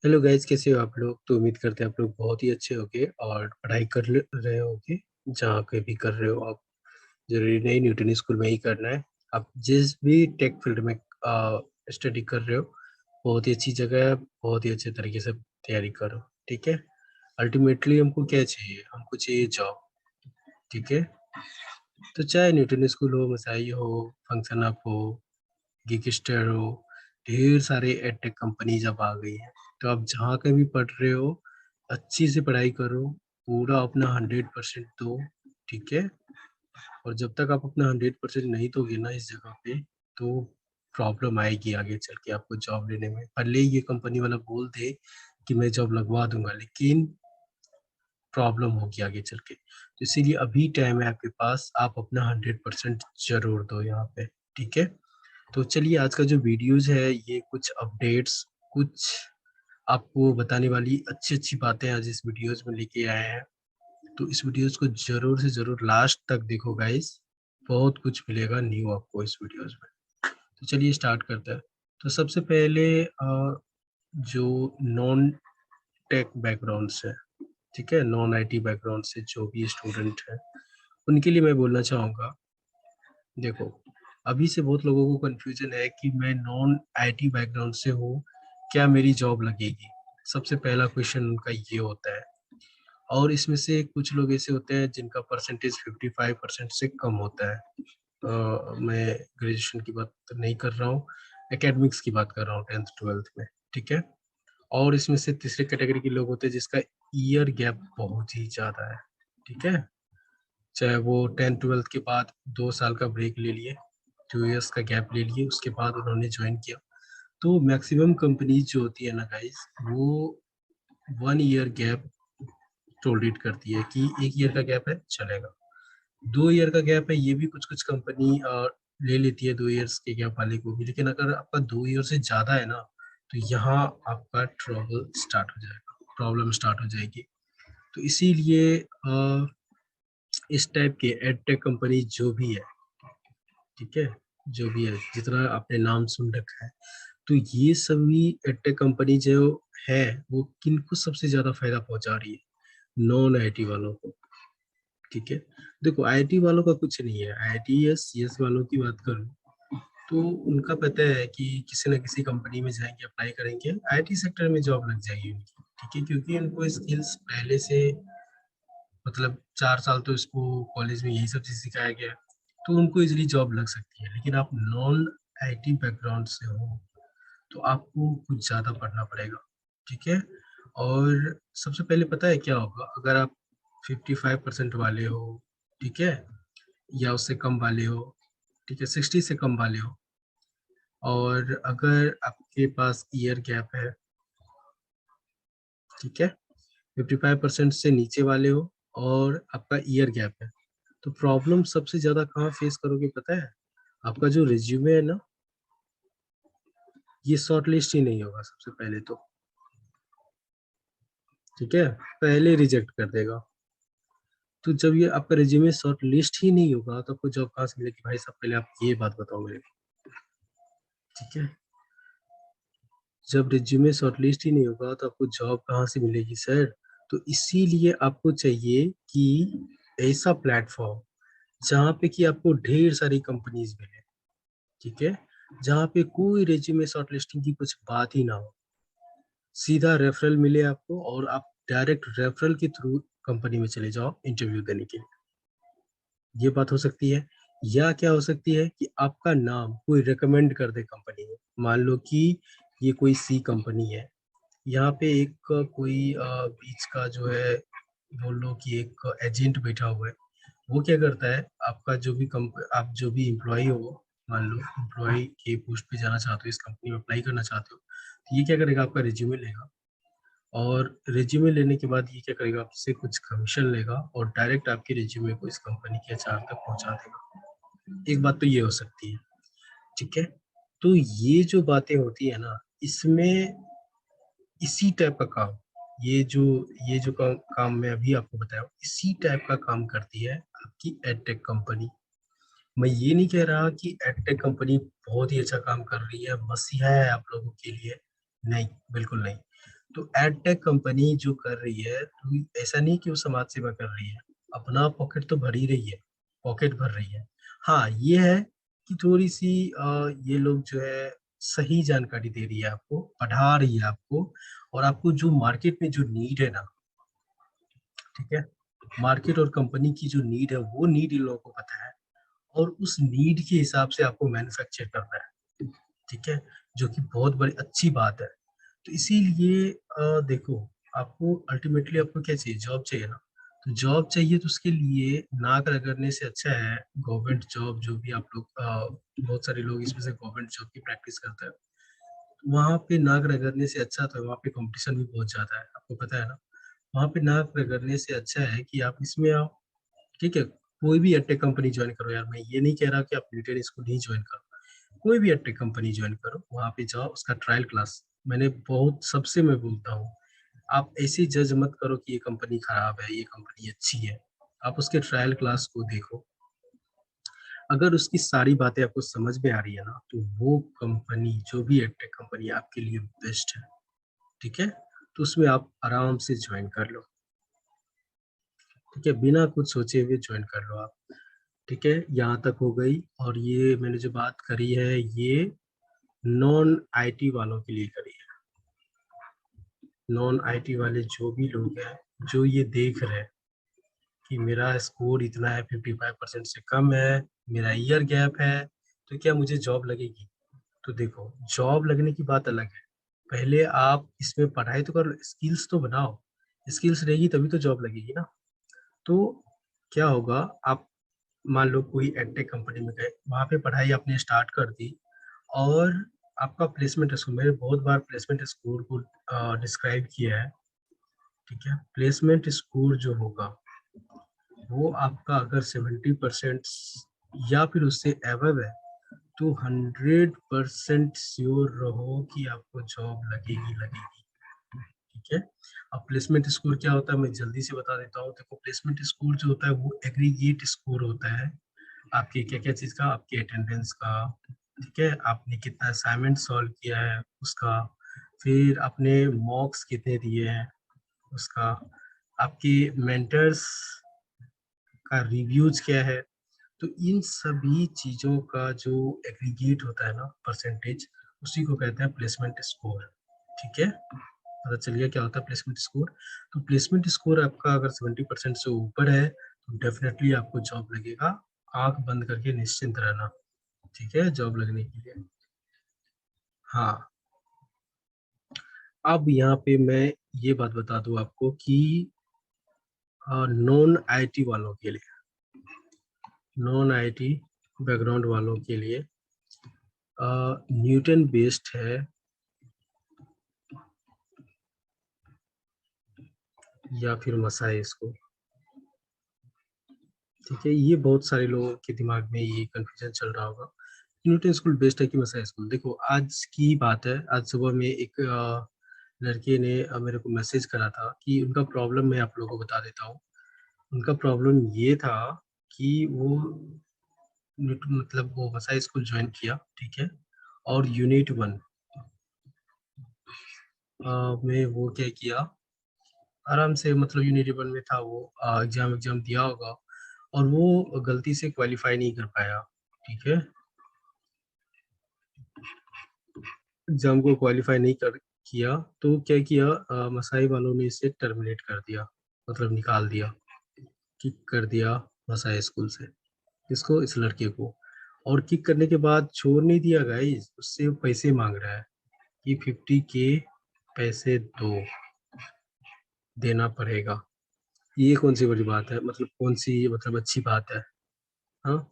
Hello guys, कैसे हो आप लोग। तो उम्मीद करते हैं आप लोग बहुत ही अच्छे होगे और पढ़ाई कर रहे होगे। जहाँ पे भी कर रहे हो आप, जरूरी नहीं न्यूटन स्कूल में ही करना है। आप जिस भी टेक फील्ड में स्टडी कर रहे हो, बहुत ही अच्छी जगह है। बहुत ही अच्छे तरीके से तैयारी करो, ठीक है। अल्टीमेटली हमको क्या चाहिए? हमको चाहिए जॉब, ठीक है। तो चाहे न्यूटन स्कूल हो, मसाई हो, फंक्शन अप हो, गिगस्टर हो, ढेर सारे एडटेक कंपनी जब आ गई है, तो आप जहाँ कहीं भी पढ़ रहे हो, अच्छी से पढ़ाई करो, पूरा अपना 100% दो, ठीक है। और जब तक आप अपना 100% नहीं दोगे ना इस जगह पे, तो प्रॉब्लम आएगी आगे चल के आपको जॉब लेने में। भले ही ये कंपनी वाला बोल दे कि मैं जॉब लगवा दूंगा, लेकिन प्रॉब्लम होगी आगे चल के। तो इसीलिए अभी टाइम है आपके पास, आप अपना 100% जरूर दो यहाँ पे, ठीक है। तो चलिए, आज का जो वीडियोज़ है ये कुछ अपडेट्स, कुछ आपको बताने वाली अच्छी-अच्छी बातें आज इस वीडियोज़ में लेके आए हैं। तो इस वीडियोज़ को ज़रूर से ज़रूर लास्ट तक देखो गाइस, बहुत कुछ मिलेगा न्यू आपको इस वीडियोज़ में। तो चलिए स्टार्ट करते हैं। तो सबसे पहले जो नॉन टेक बैकग्राउंड से, ठीक है, नॉन आईटी बैकग्राउंड से जो भी स्टूडेंट हैं, उनके लिए मैं बोलना चाहूँगा। देखो, अभी से बहुत लोगों को कंफ्यूजन है कि मैं नॉन आईटी बैकग्राउंड से हूँ, क्या मेरी जॉब लगेगी? सबसे पहला क्वेश्चन उनका ये होता है। और इसमें से कुछ लोग ऐसे होते हैं जिनका परसेंटेज 55% से कम होता है। मैं ग्रेजुएशन की बात नहीं कर रहा हूँ, एकेडमिक्स की बात कर रहा हूँ, 10th 12th में, ठीक है। और इसमें से तीसरे कैटेगरी के लोग होते हैं जिसका ईयर गैप बहुत ही ज़्यादा है, ठीक है। चाहे वो 10th 12th के बाद 2 साल का ब्रेक ले लिए, 2 इयर्स का गैप ले लिए, उसके बाद उन्होंने ज्वाइन किया। तो मैक्सिमम कंपनीज जो होती है ना गाइस, वो 1 ईयर गैप टोलरेट करती है कि 1 ईयर का गैप है चलेगा। 2 ईयर का गैप है, ये भी कुछ कुछ कंपनी ले लेती है 2 इयर्स के गैप वाले को भी। लेकिन अगर आपका 2 ईयर से ज़्यादा है ना, तो यहाँ आपका ट्रबल स्टार्ट हो जाएगा, प्रॉब्लम स्टार्ट हो जाएगी। तो इसीलिए इस टाइप के एडटेक कंपनी जो भी है, ठीक है, जो भी है, जितना आपने नाम सुन रखा है, तो ये सभी एडटेक कंपनी जो है, वो किनको सबसे ज्यादा फायदा पहुंचा रही है? नॉन आईटी वालों को, ठीक है। देखो, आईटी वालों का कुछ नहीं है। आईटी या सीएस वालों की बात करूं, तो उनका पता है कि किसी ना किसी कंपनी में जाएंगे, अप्लाई करेंगे, आईटी सेक्टर में जॉब लग जाएगी उनकी, ठीक है, क्योंकि उनको स्किल्स पहले से, मतलब 4 साल तो इसको कॉलेज में यही सब चीज सिखाया गया है, तो उनको इजीली जॉब लग सकती है। लेकिन आप नॉन आईटी बैकग्राउंड से हो, तो आपको कुछ ज़्यादा पढ़ना पड़ेगा, ठीक है। और सबसे पहले पता है क्या होगा? अगर आप 55% वाले हो, ठीक है, या उससे कम वाले हो, ठीक है, 60 से कम वाले हो, और अगर आपके पास ईयर गैप है, ठीक है, 55% से नीचे वाले हो और आपका ईयर गैप है, तो प्रॉब्लम सबसे ज़्यादा कहाँ फेस करोगे पता है? आपका जो रिज्यूमे है ना, ये शॉर्ट लिस्ट ही नहीं होगा सबसे पहले तो, ठीक है, पहले रिजेक्ट कर देगा। तो जब ये आपका रिज्यूमे शॉर्ट लिस्ट ही नहीं होगा, तो आपको जॉब कहाँ से मिलेगी भाई साहब? पहले आप ये बात बताओ मेरे को, ठीक है। जब रिज्यूमे शॉर्ट लिस्ट ही नहीं होगा, तो आपको जॉब कहाँ से मिलेगी सर? तो इसीलिए आपको चाहिए कि ऐसा प्लेटफॉर्म जहाँ पे कि आपको ढेर सारी कंपनीज मिले, ठीक है, जहाँ पे कोई रिज्यूमे शॉर्ट लिस्टिंग की कुछ बात ही ना हो, सीधा रेफरल मिले आपको, और आप डायरेक्ट रेफरल के थ्रू कंपनी में चले जाओ इंटरव्यू देने के लिए। ये बात हो सकती है। या क्या हो सकती है कि आपका नाम कोई रिकमेंड कर दे कंपनी में। मान लो कि ये कोई सी कंपनी है, यहाँ पे एक कोई बीच का जो है, बोल लो कि एक एजेंट बैठा हुआ है। वो क्या करता है, आपका जो भी आप जो भी एम्प्लॉय हो, मान लो एम्प्लॉय के पोस्ट पे जाना चाहते हो, इस कंपनी में अप्लाई करना चाहते हो, तो ये क्या करेगा, आपका रिज्यूमे लेगा, और रिज्यूमे लेने के बाद ये क्या करेगा, आपसे कुछ कमीशन लेगा और डायरेक्ट आपके रिज्यूमे को इस कंपनी के एचआर तक पहुंचा देगा। एक बात तो ये हो सकती है, ठीक है। तो ये जो बातें होती है ना, इसमें इसी टाइप का काम, ये जो काम मैं अभी आपको बताया हूँ, इसी टाइप का काम करती है आपकी एडटेक कंपनी। मैं ये नहीं कह रहा कि एडटेक कंपनी बहुत ही अच्छा काम कर रही है, मसीहा है आप लोगों के लिए, नहीं, बिल्कुल नहीं। तो एडटेक कंपनी जो कर रही है, तो ऐसा नहीं कि वो समाज सेवा कर रही है, अपना पॉकेट तो भर ही रही है, पॉकेट भर रही है। हाँ, ये है कि थोड़ी सी ये लोग जो है सही जानकारी दे रही है आपको, पढ़ा रही है आपको, और आपको जो मार्केट में जो नीड है ना, ठीक है, मार्केट और कंपनी की जो नीड है, वो नीड इन लोगों को पता है, और उस नीड के हिसाब से आपको मैन्युफैक्चर करना है, ठीक है, जो कि बहुत बड़ी अच्छी बात है। तो इसीलिए देखो, आपको अल्टीमेटली आपको क्या चाहिए, जॉब चाहिए ना। तो जॉब चाहिए तो उसके लिए नाक रगड़ने से अच्छा है गवर्नमेंट जॉब, जो भी आप लोग बहुत सारे लोग इसमें से गवर्नमेंट जॉब की प्रैक्टिस करते हैं। वहां पे नाक रगड़ने से अच्छा, तो वहाँ पे कंपटीशन भी बहुत ज्यादा है, आपको पता है ना। वहां पे नाक रगड़ने से अच्छा है कि आप इसमें आओ, ठीक है, कोई भी एडटेक कंपनी ज्वाइन करो यार। मैं ये नहीं कह रहा कि आप न्यूटन स्कूल ही ज्वाइन करो, कोई भी एडटेक कंपनी ज्वाइन करो, वहां पे जाओ, उसका ट्रायल क्लास, मैंने बहुत सबसे मैं बोलता हूँ, आप ऐसे जज मत करो कि ये कंपनी खराब है, ये कंपनी अच्छी है। आप उसके ट्रायल क्लास को देखो, अगर उसकी सारी बातें आपको समझ में आ रही है ना, तो वो कंपनी, जो भी एडटेक कंपनी आपके लिए बेस्ट है, ठीक है, तो उसमें आप आराम से ज्वाइन कर लो, ठीक है, बिना कुछ सोचे हुए ज्वाइन कर लो आप, ठीक है। यहाँ तक हो गई। और ये मैंने जो बात करी है, ये नॉन आईटी वालों के लिए करी है। नॉन आईटी वाले जो भी लोग हैं, जो ये देख रहे हैं कि मेरा स्कोर इतना है, 55% से कम है, मेरा ईयर गैप है, तो क्या मुझे जॉब लगेगी? तो देखो, जॉब लगने की बात अलग है, पहले आप इसमें पढ़ाई तो करो, स्किल्स तो बनाओ, स्किल्स रहेगी तभी तो जॉब लगेगी ना। तो क्या होगा, आप मान लो कोई एडटेक कंपनी में गए, वहां पे पढ़ाई आपने स्टार्ट कर दी, और आपका प्लेसमेंट स्कोर, मैंने बहुत बार प्लेसमेंट स्कोर को डिस्क्राइब किया है, ठीक है। प्लेसमेंट स्कोर जो होगा, वो आपका अगर 70% या फिर उससे एबव है, तो 100% श्योर रहो कि आपको जॉब लगेगी लगेगी, ठीक है। अब प्लेसमेंट स्कोर क्या होता है, मैं जल्दी से बता देता हूँ। देखो, प्लेसमेंट स्कोर जो होता है, वो एग्रीगेट स्कोर होता है, आपके क्या क्या चीज का, आपके अटेंडेंस का, ठीक है, आपने कितना असाइनमेंट सॉल्व किया है उसका, फिर आपने मॉक्स कितने दिए हैं उसका, आपके मेंटर्स का रिव्यूज क्या है। तो इन सभी चीजों का जो एग्रीगेट होता है ना, परसेंटेज, उसी को कहते हैं प्लेसमेंट स्कोर, ठीक है। पता चल गया क्या होता है प्लेसमेंट स्कोर। तो प्लेसमेंट स्कोर आपका अगर 70% से ऊपर है, तो डेफिनेटली आपको जॉब लगेगा, आंख बंद करके निश्चिंत रहना, ठीक है, जॉब लगने के लिए। हाँ, अब यहाँ पे मैं ये बात बता दूं आपको कि नॉन आईटी वालों के लिए, नॉन आईटी बैकग्राउंड वालों के लिए न्यूटन बेस्ड है, या फिर मसाई स्कूल, ठीक है। ये बहुत सारे लोगों के दिमाग में ये कंफ्यूजन चल रहा होगा, न्यूटन स्कूल बेस्ट है कि मसाई स्कूल। देखो, आज की बात है, आज सुबह में एक लड़के ने मेरे को मैसेज करा था कि उनका प्रॉब्लम मैं आप लोगों को बता देता हूँ। उनका प्रॉब्लम ये था कि वो मतलब वो मसाई स्कूल ज्वाइन किया, ठीक है, और यूनिट 1 में वो क्या किया, आराम से, मतलब यूनिट 1 में था वो, एग्जाम एग्जाम दिया होगा, और वो गलती से क्वालिफाई नहीं कर पाया, ठीक है, एग्जाम को क्वालिफाई नहीं कर किया। तो क्या किया, मसाई वालों ने इसे टर्मिनेट कर दिया, मतलब निकाल दिया, किक कर दिया मसाई स्कूल से, इसको, इस लड़के को। और किक करने के बाद छोड़ नहीं दिया गाइस, उससे पैसे मांग रहा है कि 50K पैसे दो, देना पड़ेगा। ये कौन सी बड़ी बात है, मतलब कौन सी, मतलब अच्छी बात है? हाँ,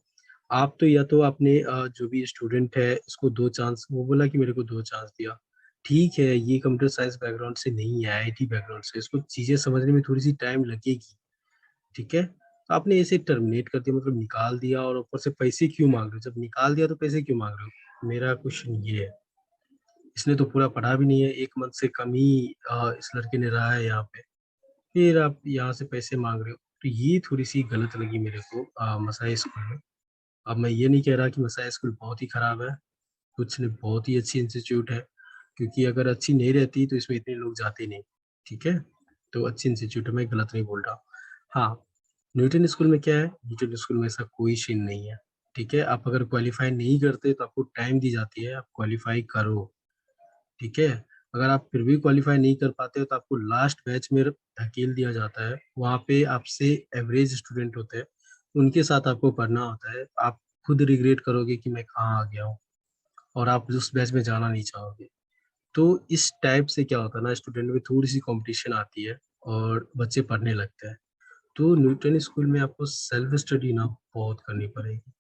आप तो, या तो आपने जो भी स्टूडेंट है इसको 2 चांस, वो बोला कि मेरे को 2 चांस दिया, ठीक है, ये कंप्यूटर साइंस बैकग्राउंड से नहीं है, आईटी बैकग्राउंड से, इसको चीजें समझने में थोड़ी सी टाइम लगेगी, ठीक है। तो आपने इसे टर्मिनेट कर दिया, मतलब निकाल दिया, और ऊपर से पैसे क्यों मांग रहे हो? जब निकाल दिया तो पैसे क्यों मांग रहे हो? मेरा क्वेश्चन ये है, इसने तो पूरा पढ़ा भी नहीं है, 1 मंथ से कम ही इस लड़के ने रहा है यहाँ पे, फिर आप यहाँ से पैसे मांग रहे हो, तो ये थोड़ी सी गलत लगी मेरे को मसाई स्कूल में। अब मैं ये नहीं कह रहा कि मसाई स्कूल बहुत ही खराब है, कुछ नहीं, बहुत ही अच्छी इंस्टीट्यूट है, क्योंकि अगर अच्छी नहीं रहती तो इसमें इतने लोग जाते नहीं, ठीक है। तो अच्छी इंस्टीट्यूट है, मैं गलत नहीं बोल रहा। हाँ, न्यूटन स्कूल में क्या है, न्यूटन स्कूल में ऐसा कोई सीन नहीं है, ठीक है। आप अगर क्वालिफाई नहीं करते तो आपको टाइम दी जाती है, आप क्वालिफाई करो, ठीक है। अगर आप फिर भी क्वालिफाई नहीं कर पाते हो तो आपको लास्ट बैच में धकेल दिया जाता है, वहाँ पे आपसे एवरेज स्टूडेंट होते हैं, उनके साथ आपको पढ़ना होता है। आप खुद रिग्रेट करोगे कि मैं कहाँ आ गया हूँ, और आप उस बैच में जाना नहीं चाहोगे। तो इस टाइप से क्या होता है ना, स्टूडेंट में थोड़ी सी कंपटीशन आती है और बच्चे पढ़ने लगते हैं। तो न्यूटन स्कूल में आपको सेल्फ स्टडी ना बहुत करनी पड़ेगी।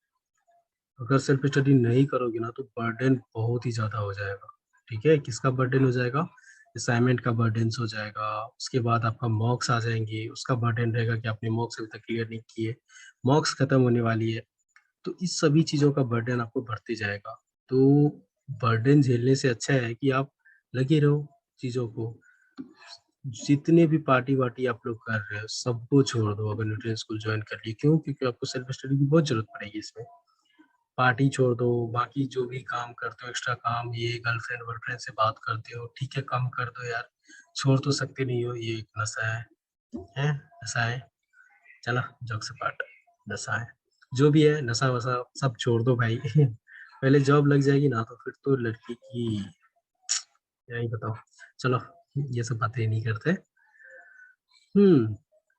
अगर सेल्फ स्टडी नहीं करोगे ना तो बर्डन बहुत ही ज़्यादा हो जाएगा, ठीक है। किसका बर्डन हो जाएगा, असाइनमेंट का बर्डन हो जाएगा, उसके बाद आपका मॉक्स आ जाएंगे, उसका बर्डन रहेगा कि आपने मॉक्स अभी तक क्लियर नहीं किए, मॉक्स खत्म होने वाली है। तो इस सभी चीज़ों का बर्डन आपको बढ़ते जाएगा। तो बर्डन झेलने से अच्छा है कि आप लगे रहो चीज़ों को। जितने भी पार्टी वार्टी आप लोग कर रहे हो सबको छोड़ दो अगर न्यूट्रिएंट स्कूल ज्वाइन कर लिए। क्यों? क्योंकि आपको सेल्फ स्टडी की बहुत जरूरत पड़ेगी इसमें। पार्टी छोड़ दो, बाकी जो भी काम करते हो एक्स्ट्रा काम, ये गर्लफ्रेंड वर्लफ्रेंड से बात करते हो, ठीक है कम कर दो यार, छोड़ तो सकते नहीं हो, ये एक नशा है नशा है। चलो जोक से पार्ट, नशा है, जो भी है नशा वशा सब छोड़ दो भाई। पहले जॉब लग जाएगी ना तो फिर तो लड़की की यही बताओ। चलो ये सब बातें नहीं करते।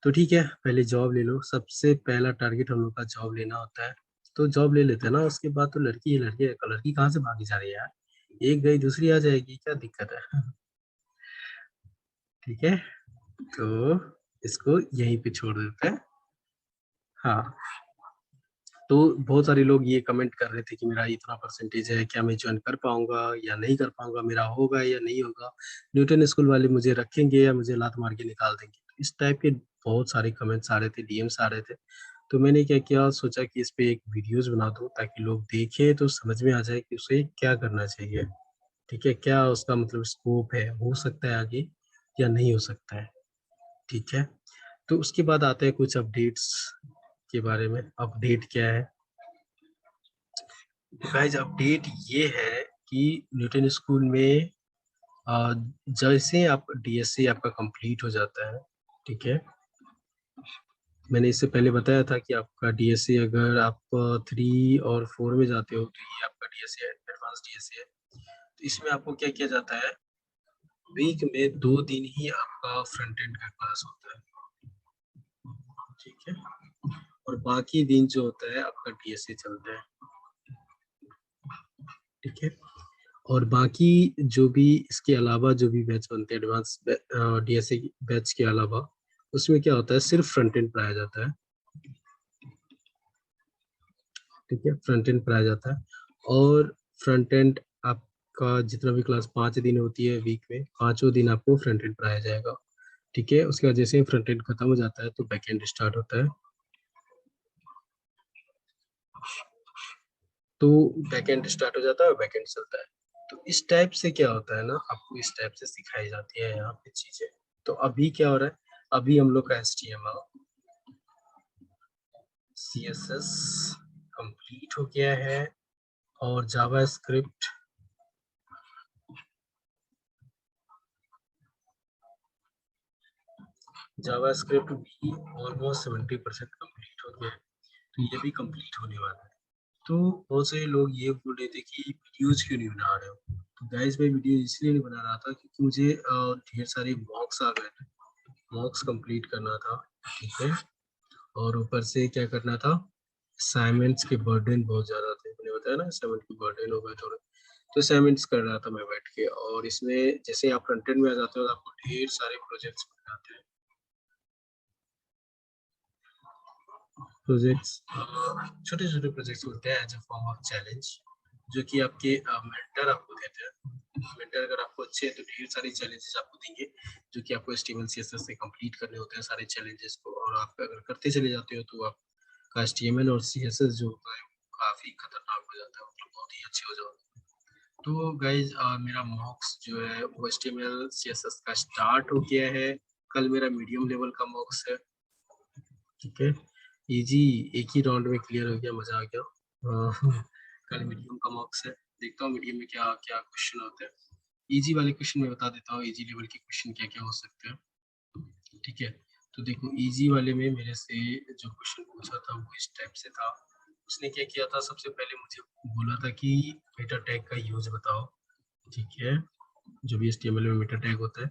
तो ठीक है, पहले जॉब ले लो, सबसे पहला टारगेट हम लोग का जॉब लेना होता है। तो जॉब ले लेते हैं ना, उसके बाद तो लड़की ही लड़की है, लड़की कहाँ से भागी जा रही है यार, एक गई दूसरी आ जाएगी, क्या दिक्कत है। ठीक है, तो इसको यहीं पे छोड़ देते हैं। हाँ, तो बहुत सारे लोग ये कमेंट कर रहे थे कि मेरा इतना परसेंटेज है, क्या मैं ज्वाइन कर पाऊंगा या नहीं कर पाऊंगा, मेरा होगा या नहीं होगा, न्यूटन स्कूल वाले मुझे रखेंगे या मुझे लात मार के निकाल देंगे। इस टाइप के बहुत सारे कमेंट्स आ रहे थे, डीएम्स आ रहे थे। तो मैंने क्या किया, सोचा कि इस पे एक वीडियोस बना दूं ताकि लोग देखें तो समझ में आ जाए कि उसे क्या करना चाहिए, ठीक है, क्या उसका मतलब स्कोप है, हो सकता है आगे या नहीं हो सकता है, ठीक है। तो उसके बाद आते हैं कुछ अपडेट्स के बारे में। अपडेट क्या है गाइज, अपडेट ये है कि न्यूटन स्कूल में जैसे आप डीएससी आपका कंप्लीट हो जाता है, ठीक है। मैंने इससे पहले बताया था कि आपका डीएससी अगर आप 3 और 4 में जाते हो तो ये आपका डीएससी है, एडवांस डीएससी है। तो इसमें आपको क्या किया जाता है, वीक में 2 दिन ही आपका फ्रंट एंड का क्लास होता है, ठीक है। और बाकी दिन जो होता है आपका डीएससी चलता है, ठीक है। और बाकी जो भी इसके अलावा जो भी बैच बनते हैं एडवांस डीएसए बैच के अलावा, उसमें क्या होता है, सिर्फ फ्रंट एंड पढ़ाया जाता है, ठीक है, फ्रंट एंड पढ़ाया जाता है। और फ्रंट एंड आपका जितना भी क्लास 5 दिन होती है वीक में, 5 दिन आपको फ्रंट एंड पढ़ाया जाएगा, ठीक है। उसके बाद जैसे ही फ्रंट एंड खत्म हो जाता है तो बैक एंड स्टार्ट होता है। तो बैक एंड स्टार्ट हो जाता है और बैक एंड चलता है। तो इस टाइप से क्या होता है ना, आपको इस टाइप से सिखाई जाती है यहाँ पे चीजें। तो अभी क्या हो रहा है, अभी हम लोग का HTML CSS कंप्लीट हो गया है, और जावा स्क्रिप्ट भी ऑलमोस्ट 70% कंप्लीट हो गया है। तो ये भी कंप्लीट होने वाला है। तो बहुत सारे लोग ये बोल रहे थे कि वीडियोज क्यों नहीं बना रहे हो। तो गाइस मैं वीडियो इसलिए नहीं बना रहा था क्योंकि मुझे ढेर सारे मॉक्स आ गए थे, मॉक्स कंप्लीट करना था, ठीक है। और ऊपर से क्या करना था, असाइनमेंट्स के बर्डन बहुत ज़्यादा थे, मैंने बताया ना असाइनमेंट के बर्डन हो गए थोड़े। तो असाइनमेंट्स कर रहा था मैं बैठ के, और इसमें जैसे आप कंटेंट में आ जाते हो तो आपको ढेर सारे प्रोजेक्ट्स मिल जाते हैं। प्रोजेक्ट्स छोटे छोटे प्रोजेक्ट्स होते हैं as a form of challenge, जो कि आपके मेंटर आपको देते हैं। मेंटर अगर आपको अच्छे हैं तो ढेर सारे चैलेंजेस आपको देंगे, जो कि आपको HTML CSS से कंप्लीट करने होते हैं सारे चैलेंजेस को। और आप अगर करते चले जाते हो तो आपका HTML और CSS जो होता है वो काफी खतरनाक हो जाता है, मतलब बहुत ही अच्छे हो जाते हैं। तो गाइज मेरा मॉक्स जो है वो HTML CSS का स्टार्ट हो गया है। कल मेरा मीडियम लेवल का मॉक्स है, ठीक है। इजी, एक ही राउंड में क्लियर हो गया, मजा आ गया। कल मीडियम का मॉक्स है, देखता हूँ मीडियम में क्या क्या क्वेश्चन होते हैं। इजी वाले क्वेश्चन में बता देता हूँ, इजी लेवल के क्वेश्चन क्या क्या हो सकते हैं। ठीक है, तो देखो इजी वाले में मेरे से जो क्वेश्चन पूछा था वो इस टाइप से था। उसने क्या किया था, सबसे पहले मुझे बोला था कि मेटा टैग का यूज बताओ। ठीक है, जो भी HTML में मेटा टैग होता है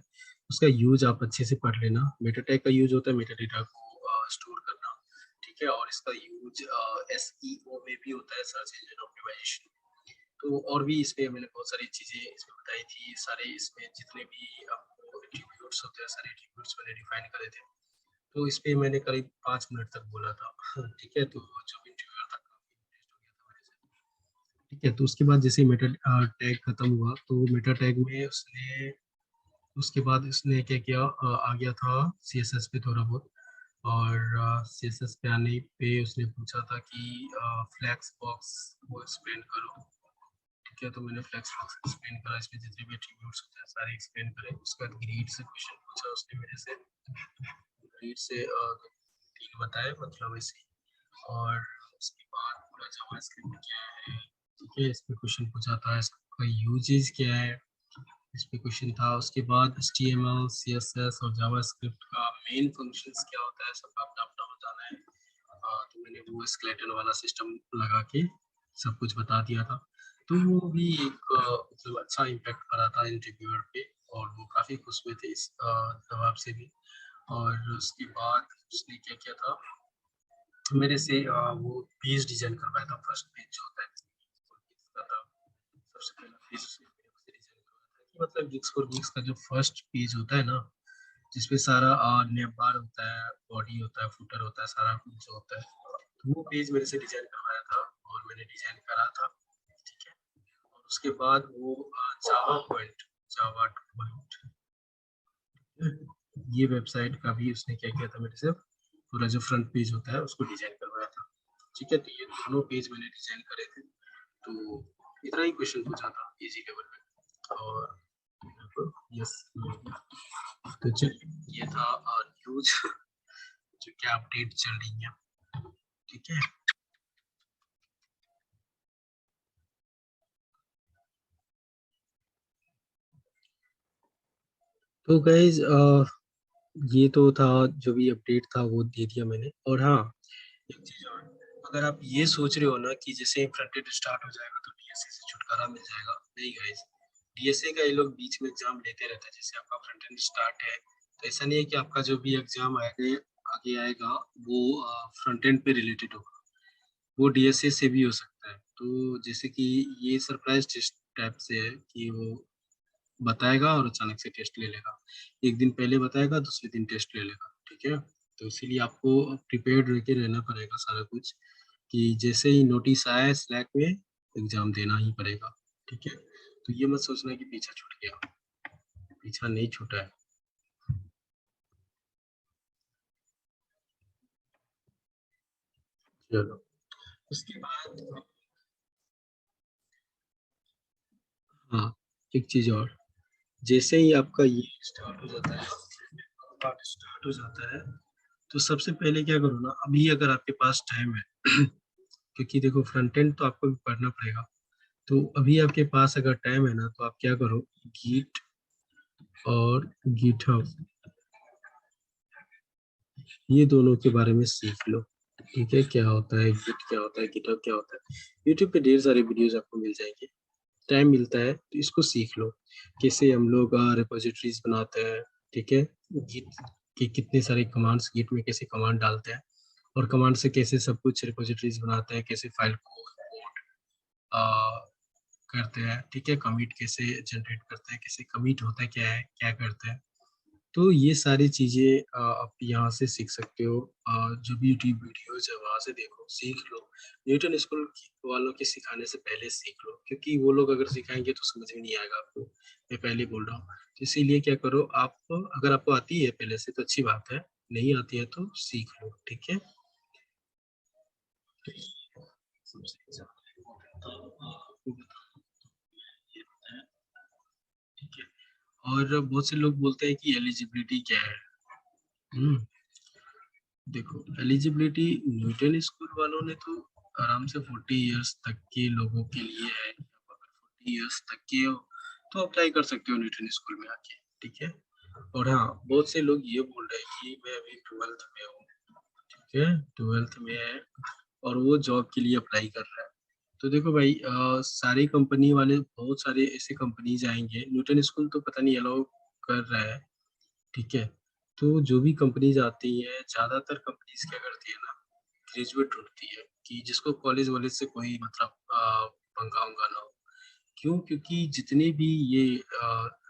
उसका यूज आप अच्छे से पढ़ लेना। मेटा टैग का यूज होता है मेटा डेटा को स्टोर करना। ठीक है, और इसका यूज SEO में भी होता है, सर्च इंजन ऑप्टिमाइजेशन। तो और भी इसमें मैंने बहुत सारी चीजें इसमें बताई थी, सारे इसमें जितने भी आपको एट्रीब्यूट्स होते हैं सारे एट्रीब्यूट्स मैंने डिफाइन करे थे। तो इस पे मैंने करीब 5 मिनट तक बोला था। ठीक है, तो जो भी इंटरव्यूअर था काफी impressed हो गया था मेरे से। ठीक है, तो उसके बाद जैसे मेटा टैग खत्म हुआ तो मेटा टैग में उसने, उसके बाद उसने क्या किया, आ गया था CSS पे थोड़ा बहुत। और CSS पे आने पे उसने पूछा था कि फ्लैक्स बॉक्स को एक्सप्लेन करो। ठीक है, तो मैंने फ्लैक्स बॉक्स एक्सप्लेन करा, इसमें जितने भी एट्रीब्यूट्स होते हैं सारे एक्सप्लेन करे। उसके बाद ग्रीड से क्वेश्चन पूछा उसने मेरे से, ग्रीड से 3 बताए मतलब ऐसे ही। और उसके बाद पूरा जावास्क्रिप्ट क्या है, ठीक है, इस पे क्वेश्चन पूछा था, इसका यूजेस क्या है, इस पे क्वेश्चन था। उसके बाद HTML CSS और जावास्क्रिप्ट का मेन फंक्शंस क्या होता है सब आपको अपना बताना है। तो मैंने वो स्केलेटन वाला सिस्टम लगा के सब कुछ बता दिया था। तो वो भी एक मतलब अच्छा इम्पैक्ट पड़ा था इंटरव्यूअर पे, और वो काफ़ी खुश हुए थे इस जवाब से भी। और उसके बाद उसने क्या किया था, मेरे से वो पेज डिजाइन करवाया था। फर्स्ट पेज जो होता है उसका था, सबसे पहला पेज उसने मेरे से डिजाइन करवाया था कि मतलब गिग्स फॉर गिग्स का जो फर्स्ट पेज होता है ना, जिसपे सारा नेम बार होता है, बॉडी होता है, फुटर होता है, सारा कुछ जो होता है, तो वो पेज मेरे से डिजाइन करवाया था और मैंने डिजाइन करा था। ठीक है, और उसके बाद वो जावा पॉइंट ये वेबसाइट का भी उसने क्या किया था मेरे से, पूरा जो फ्रंट पेज होता है उसको डिजाइन करवाया था। ठीक है, तो ये दोनों पेज मैंने डिजाइन करे थे। तो इतना ही क्वेश्चन पूछा था इजी लेवल में। और यस, तो चलिए ये था न्यूज जो क्या अपडेट चल रही है। ठीक है, तो गाइज ये तो था, जो भी अपडेट था वो दे दिया मैंने। और हाँ, एक चीज और, अगर आप ये सोच रहे हो ना कि जैसे फ्रंट एंड स्टार्ट हो जाएगा तो DSA से छुटकारा मिल जाएगा, नहीं गाइज। DSA का ये लोग बीच में एग्जाम लेते रहते हैं। जैसे आपका फ्रंट एंड स्टार्ट है तो ऐसा नहीं है कि आपका जो भी एग्जाम आगे आगे आएगा वो फ्रंट एंड पे रिलेटेड होगा, वो DSA से भी हो सकता है। तो जैसे कि ये सरप्राइज टेस्ट टाइप से है कि वो बताएगा और अचानक से टेस्ट ले लेगा, एक दिन पहले बताएगा दूसरे दिन टेस्ट ले लेगा। ठीक है, तो इसीलिए आपको प्रिपेयर्ड रह के रहना पड़ेगा सारा कुछ, कि जैसे ही नोटिस आया स्लैक में एग्जाम देना ही पड़ेगा। ठीक है, तो ये मत सोचना कि पीछा छूट गया, पीछा नहीं छूटा है। चलो, उसके बाद हाँ, एक चीज और, जैसे ही आपका ये स्टार्ट हो जाता है, पार्ट स्टार्ट हो जाता है, तो सबसे पहले क्या करो ना, अभी अगर आपके पास टाइम है क्योंकि देखो फ्रंट एंड तो आपको भी पढ़ना पड़ेगा, तो अभी आपके पास अगर टाइम है ना तो आप क्या करो, गीट और गिटहब ये दोनों के बारे में सीख लो। ठीक है, क्या होता है गिट, क्या होता है गिटहब, क्या होता है। यूट्यूब पे ढेर सारे वीडियोस आपको मिल जाएंगे, टाइम मिलता है तो इसको सीख लो, कैसे हम लोग रिपोजिटरीज बनाते हैं। ठीक है, गिट के कितने सारे कमांड्स, गिट में कैसे कमांड डालते हैं और कमांड से कैसे सब कुछ रिपोजिटरीज बनाते हैं, कैसे फाइल को करते हैं। ठीक है, कमिट कैसे जनरेट करते हैं, कैसे कमिट होता है, क्या है, क्या करते हैं। तो ये सारी चीजें आप यहाँ से सीख सकते हो। जो भी यूट्यूब वीडियोज है वहां से देखो, सीख लो। न्यूटन स्कूल वालों के सिखाने से पहले सीख लो, क्योंकि वो लोग अगर सिखाएंगे तो समझ में नहीं आएगा आपको, मैं पहले बोल रहा हूँ। तो इसीलिए क्या करो आप, अगर आपको आती है पहले से तो अच्छी बात है, नहीं आती है तो सीख लो। ठीक है, सबसे ज्यादा important तो आपको बताऊं ये होता है। ठीक है, और बहुत से लोग बोलते हैं कि एलिजिबिलिटी क्या है। हम्म, देखो एलिजिबिलिटी न्यूटन स्कूल वालों ने तो आराम से 40 इयर्स तक के लोगों के लिए है। अगर 40 इयर्स तक के हो तो अप्लाई कर सकते हो न्यूटन स्कूल में आके, ठीक है। और हाँ, बहुत से लोग ये बोल रहे हैं कि मैं अभी 12th में हूँ, ठीक है, 12th में है और वो जॉब के लिए अप्लाई कर रहा है। तो देखो भाई, सारी कंपनी वाले, बहुत सारे ऐसे कंपनीज आएंगे, न्यूटन स्कूल तो पता नहीं अलाउ कर रहा है, ठीक है। तो जो भी कंपनीज आती है, ज्यादातर कंपनीज क्या करती है ना, ग्रेजुएट ढूंढती है कि जिसको कॉलेज वॉलेज से कोई मतलब पंगा उंगा ना हो। क्यों? क्योंकि जितने भी ये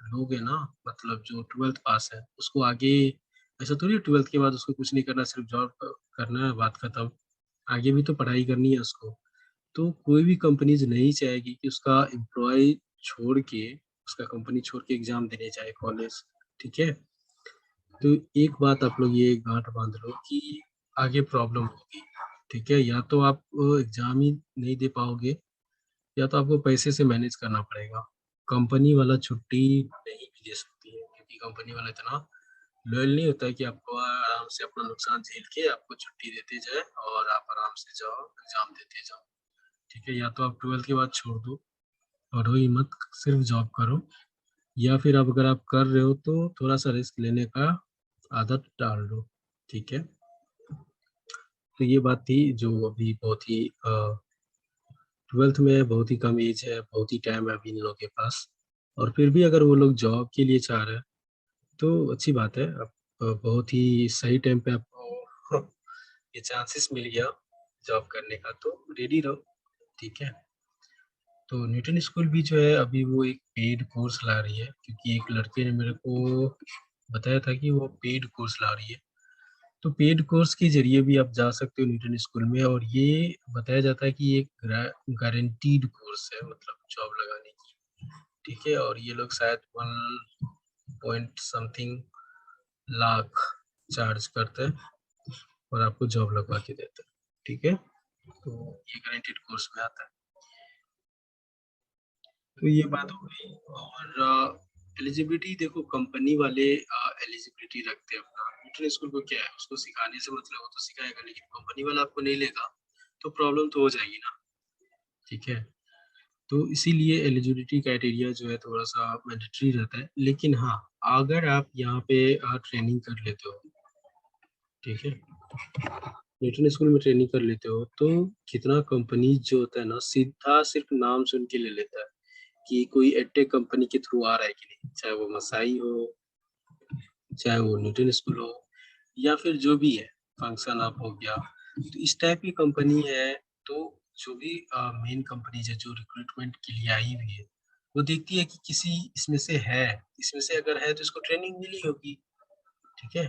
लोग हैं ना, मतलब जो 12th पास है, उसको आगे ऐसा थोड़ी 12th के बाद उसको कुछ नहीं करना, सिर्फ जॉब करना है, बात खत्म। आगे भी तो पढ़ाई करनी है उसको। तो कोई भी कंपनीज नहीं चाहेगी कि उसका एम्प्लॉय छोड़ के, उसका कंपनी छोड़ के एग्जाम देने जाए कॉलेज, ठीक है। तो एक बात आप लोग ये गांठ बांध लो कि आगे प्रॉब्लम होगी, ठीक है। या तो आप एग्जाम ही नहीं दे पाओगे, या तो आपको पैसे से मैनेज करना पड़ेगा। कंपनी वाला छुट्टी नहीं भी दे सकती है, क्योंकि कंपनी वाला इतना लॉयल नहीं होता है कि आपको आराम से अपना नुकसान झेल के आपको छुट्टी देते जाए और आप आराम से जाओ एग्जाम देते जाओ, ठीक है। या तो आप 12th के बाद छोड़ दो, पढ़ो ही मत, सिर्फ जॉब करो। या फिर अब अगर आप कर रहे हो तो थोड़ा सा रिस्क लेने का आदत डाल लो, ठीक है। तो ये बात थी जो अभी बहुत ही 12th में बहुत ही कम एज है, बहुत ही टाइम है अभी इन लोगों के पास। और फिर भी अगर वो लोग जॉब के लिए चाह रहे हैं तो अच्छी बात है। अब बहुत ही सही टाइम पे आपको ये चांसेस मिल गया जॉब करने का, तो रेडी रहो, ठीक है। तो न्यूटन स्कूल भी जो है अभी वो एक पेड कोर्स ला रही है, क्योंकि एक लड़के ने मेरे को बताया था कि वो पेड कोर्स ला रही है। तो पेड कोर्स के जरिए भी आप जा सकते हो न्यूटन स्कूल में, और ये बताया जाता है कि ये गारंटीड कोर्स है, मतलब जॉब लगाने की, ठीक है। और ये लोग शायद 1 पॉइंट समथिंग लाख चार्ज करते हैं और आपको जॉब लगवा के देते हैं, ठीक है। तो ये गारंटीड कोर्स में आता है। तो ये बात हो गई। और एलिजिबिलिटी देखो, कंपनी वाले एलिजिबिलिटी रखते हैं अपना। न्यूटन स्कूल को क्या है, उसको सिखाने से मतलब वो तो सिखाएगा, लेकिन कंपनी वाला आपको नहीं लेगा तो प्रॉब्लम तो हो जाएगी ना, ठीक है। तो इसीलिए एलिजिबिलिटी क्राइटेरिया जो है थोड़ा सा मैंडेटरी रहता है। लेकिन हाँ, अगर आप यहाँ पे ट्रेनिंग कर लेते हो, ठीक है, न्यूटन स्कूल में ट्रेनिंग कर लेते हो, तो कितना कंपनी जो होता है ना, सीधा सिर्फ नाम सुन के ले लेता है कि कोई एडटेक कंपनी के थ्रू आ रहा है कि नहीं, चाहे वो मसाई हो, चाहे वो न्यूटन स्कूल हो, या फिर जो भी है, फंक्शन अप हो गया। तो इस टाइप की कंपनी है। तो जो भी मेन कंपनी है जो रिक्रूटमेंट के लिए आई हुई है, वो देखती है कि किसी इसमें से है, इसमें से अगर है तो इसको ट्रेनिंग मिली होगी, ठीक है।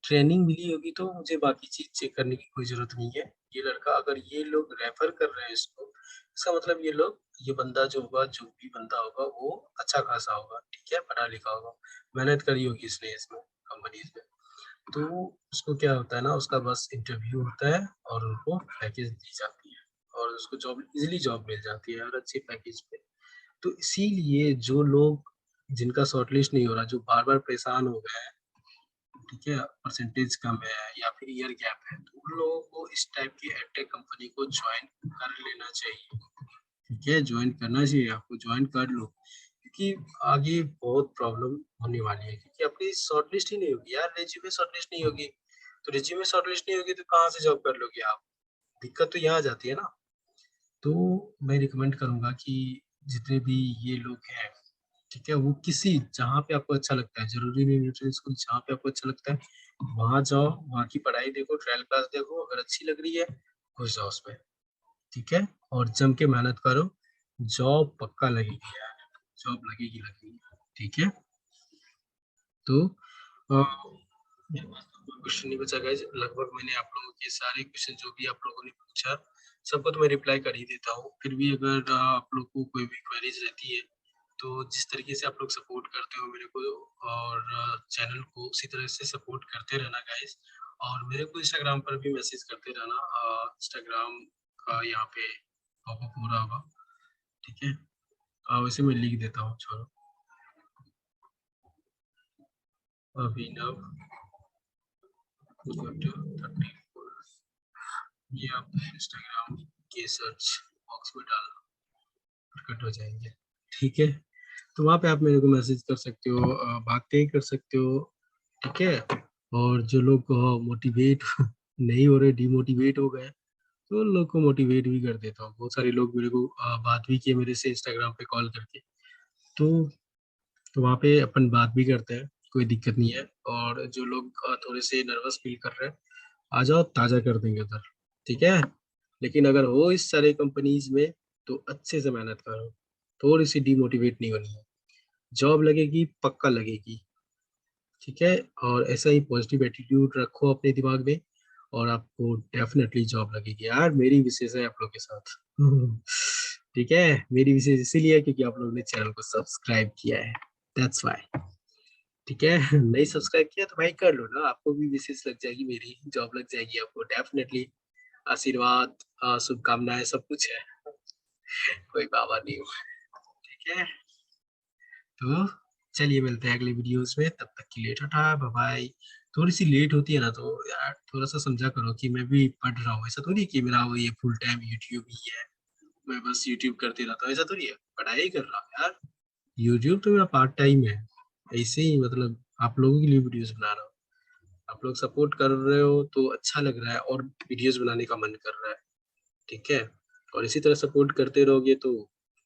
ट्रेनिंग मिली होगी तो मुझे बाकी चीज चेक करने की कोई जरूरत नहीं है। ये लड़का, अगर ये लोग रेफर कर रहे हैं इसको, इसका मतलब ये लोग, ये बंदा जो होगा, जो भी बंदा होगा, वो अच्छा खासा होगा, ठीक है, पढ़ा लिखा होगा, मेहनत करी होगी इसने इसमें, कंपनीज में। तो उसको क्या होता है ना, उसका बस इंटरव्यू होता है और उनको पैकेज दी जाती है, और उसको जॉब, इजीली जॉब मिल जाती है और अच्छे पैकेज पे। तो इसीलिए जो लोग, जिनका शॉर्टलिस्ट नहीं हो रहा, जो बार बार परेशान हो गए हैं, ठीक है, परसेंटेज कम है या फिर ईयर गैप है, तो उन लोगों को इस टाइप की एडटेक कंपनी को ज्वाइन कर लेना चाहिए, ठीक है। ज्वाइन करना चाहिए, आपको ज्वाइन कर लो, क्योंकि आगे बहुत प्रॉब्लम होने वाली है, क्योंकि आपकी शॉर्टलिस्ट ही नहीं होगी यार, रेज्यूमे शॉर्टलिस्ट नहीं होगी। तो रेज्यूमे शॉर्टलिस्ट नहीं होगी तो कहाँ से जॉब कर लोगे आप? दिक्कत तो यहाँ आ जाती है ना। तो मैं रिकमेंड करूंगा कि जितने भी ये लोग हैं, ठीक है, वो किसी, जहाँ पे आपको अच्छा लगता है, जरूरी नहीं न्यूट्रिशन स्कूल, जहाँ पे आपको अच्छा लगता है वहां जाओ, वहाँ की पढ़ाई देखो, ट्रायल क्लास देखो, अगर अच्छी लग रही है घुस जाओ उसमें, ठीक है। और जम के मेहनत करो, जॉब पक्का लगेगी यार, जॉब लगेगी लगेगी, ठीक है। तो मेरे पास तो कोई क्वेश्चन नहीं बचा गाइस, लगभग मैंने आप लोगों के सारे क्वेश्चन जो भी आप लोगों ने पूछा, सबको तो मैं रिप्लाई कर ही देता हूँ। फिर भी अगर आप लोग को कोई भी क्वेरीज रहती है, तो जिस तरीके से आप लोग सपोर्ट करते हो मेरे को और चैनल को, उसी तरह से सपोर्ट करते रहना गाइस। और मेरे को इंस्टाग्राम पर भी मैसेज करते रहना, इंस्टाग्राम का यहाँ पे पॉपअप हो रहा होगा, ठीक है। वैसे मैं लिख देता हूँ, छोड़ो। अभिनव गुड 34, ये आप इंस्टाग्राम के सर्च बॉक्स में डालना, प्रकट हो जाएंगे, ठीक है। तो वहाँ पे आप मेरे को मैसेज कर सकते हो, भागते ही कर सकते हो, ठीक है। और जो लोग मोटिवेट नहीं हो रहे, डिमोटिवेट हो गए, तो उन लोग को मोटिवेट भी कर देता हूँ। बहुत सारे लोग मेरे को बात भी किए मेरे से इंस्टाग्राम पे कॉल करके, तो वहाँ पे अपन बात भी करते हैं, कोई दिक्कत नहीं है। और जो लोग थोड़े से नर्वस फील कर रहे हैं, आ जाओ, ताज़ा कर देंगे उधर, ठीक है। लेकिन अगर हो इस सारे कंपनीज में, तो अच्छे से मेहनत करो, थोड़ी सी डिमोटिवेट नहीं होनी है। जॉब लगेगी, पक्का लगेगी, ठीक है। और ऐसा ही पॉजिटिव एटीट्यूड रखो अपने दिमाग में, और आपको डेफिनेटली जॉब लगेगी यार। मेरी विशेष है आप लोग के साथ। ठीक है, मेरी विशेष इसीलिए है क्योंकि आप लोगों ने चैनल को सब्सक्राइब किया है, दैट्स वाई। ठीक है, नहीं सब्सक्राइब किया तो भाई कर लो ना, आपको भी विशेष लग जाएगी, मेरी जॉब लग जाएगी आपको डेफिनेटली। आशीर्वाद, शुभकामनाएं सब कुछ है, कोई बाबा नहीं हूँ, ठीक है। तो चलिए मिलते हैं अगले वीडियोस में, तब तक के लिए टाटा बाय बाय। थोड़ी सी लेट होती है ना, तो यार थोड़ा सा समझा करो कि मैं भी पढ़ रहा हूँ। ऐसा थोड़ी है कि मेरा वो ये फुल टाइम यूट्यूब ही है, मैं बस यूट्यूब करते रहता हूँ, ऐसा थोड़ी है। पढ़ाई कर रहा हूँ यार, यूट्यूब तो मेरा पार्ट टाइम है। ऐसे ही मतलब आप लोगों के लिए वीडियोस बना रहा हूँ, आप लोग सपोर्ट कर रहे हो तो अच्छा लग रहा है, और वीडियोस बनाने का मन कर रहा है, ठीक है। और इसी तरह सपोर्ट करते रहोगे तो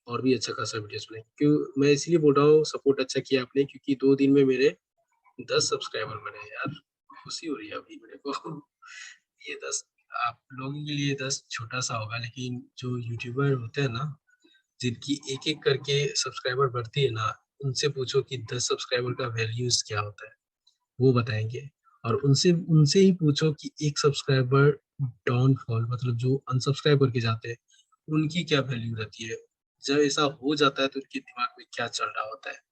और भी अच्छा खासा वीडियोस बने। क्यों मैं इसलिए बोल रहा हूँ सपोर्ट अच्छा किया आपने, क्योंकि 2 दिन में मेरे 10 सब्सक्राइबर बने यार, खुशी हो रही है अभी मेरे को। ये 10, आप लोगों के लिए 10 छोटा सा होगा, लेकिन जो यूट्यूबर होते हैं ना, जिनकी एक एक करके सब्सक्राइबर बढ़ती है ना, उनसे पूछो कि 10 सब्सक्राइबर का वैल्यूज क्या होता है, वो बताएंगे। और उनसे उनसे ही पूछो कि एक सब्सक्राइबर डाउनफॉल, मतलब जो अनसब्सक्राइब करके जाते हैं, उनकी क्या वैल्यू रहती है। जब ऐसा हो जाता है तो उनके दिमाग में क्या चल रहा होता है।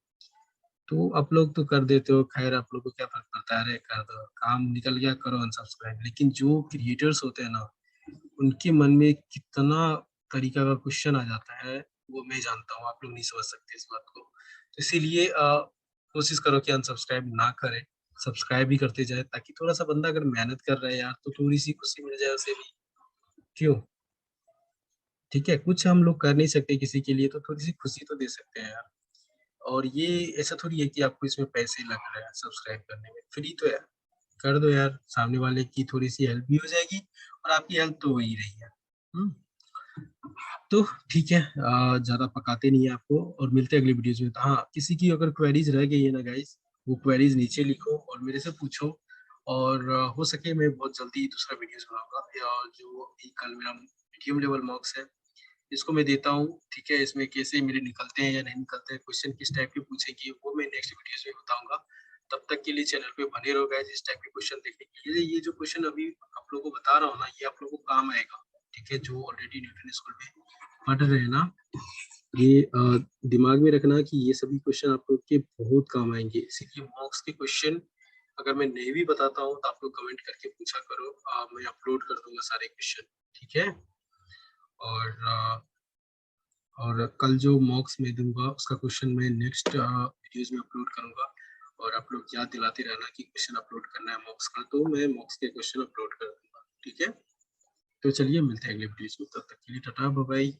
तो आप लोग तो कर देते हो, खैर आप लोग को क्या फर्क पड़ता है, अरे कर दो, काम निकल गया, करो अनसब्सक्राइब। लेकिन जो क्रिएटर्स होते हैं ना, उनके मन में कितना तरीका का क्वेश्चन आ जाता है, वो मैं जानता हूँ, आप लोग नहीं समझ सकते इस बात को। तो इसीलिए कोशिश करो कि अनसब्सक्राइब ना करें, सब्सक्राइब भी करते जाए, ताकि थोड़ा सा बंदा अगर मेहनत कर रहा है यार, तो थोड़ी सी खुशी मिल जाए उसे भी, क्यों। ठीक है, कुछ हम लोग कर नहीं सकते किसी के लिए, तो थोड़ी सी खुशी तो दे सकते हैं यार। और ये ऐसा थोड़ी है कि आपको इसमें पैसे लग रहे हैं सब्सक्राइब करने में, फ्री तो है, कर दो यार, सामने वाले की थोड़ी सी हेल्प भी हो जाएगी, और आपकी हेल्प तो हो ही रही है। हम्म। तो ठीक है, ज्यादा पकाते नहीं है आपको, और मिलते हैं अगली वीडियोज में। तो हाँ, किसी की अगर क्वेरीज रह गई है ना गाइस, वो क्वेरीज नीचे लिखो और मेरे से पूछो। और हो सके मैं बहुत जल्दी दूसरा वीडियोज बनाऊंगा, या जो अभी कल मेरा मीडियम लेवल मॉक्स है, इसको मैं देता हूँ, ठीक है। इसमें कैसे मेरे निकलते हैं या नहीं निकलते हैं, क्वेश्चन किस टाइप के पूछेंगे, वो मैं नेक्स्ट वीडियोज में बताऊंगा। तब तक के लिए चैनल पे बने रहो गाइस, इस टाइप के क्वेश्चन देखने के लिए। ये जो क्वेश्चन अभी आप लोगों को बता रहा हूँ ना, ये आप लोगों को काम आएगा, ठीक है। जो ऑलरेडी न्यूटन स्कूल में पढ़ रहे हैं ना, ये दिमाग में रखना कि ये सभी क्वेश्चन आप लोग के बहुत काम आएंगे। इसीलिए मॉक्स के क्वेश्चन अगर मैं नहीं भी बताता हूँ, तो आप लोग कमेंट करके पूछा करो, मैं अपलोड कर दूंगा सारे क्वेश्चन, ठीक है। और और कल जो मॉक्स में दूंगा, उसका क्वेश्चन मैं नेक्स्ट वीडियोज में अपलोड करूंगा। और आप लोग याद दिलाते रहना कि क्वेश्चन अपलोड करना है मॉक्स का, तो मैं मॉक्स के क्वेश्चन अपलोड कर दूंगा, ठीक है। तो चलिए मिलते हैं अगले वीडियोज में, तब तक के लिए टाटा बाय बाय।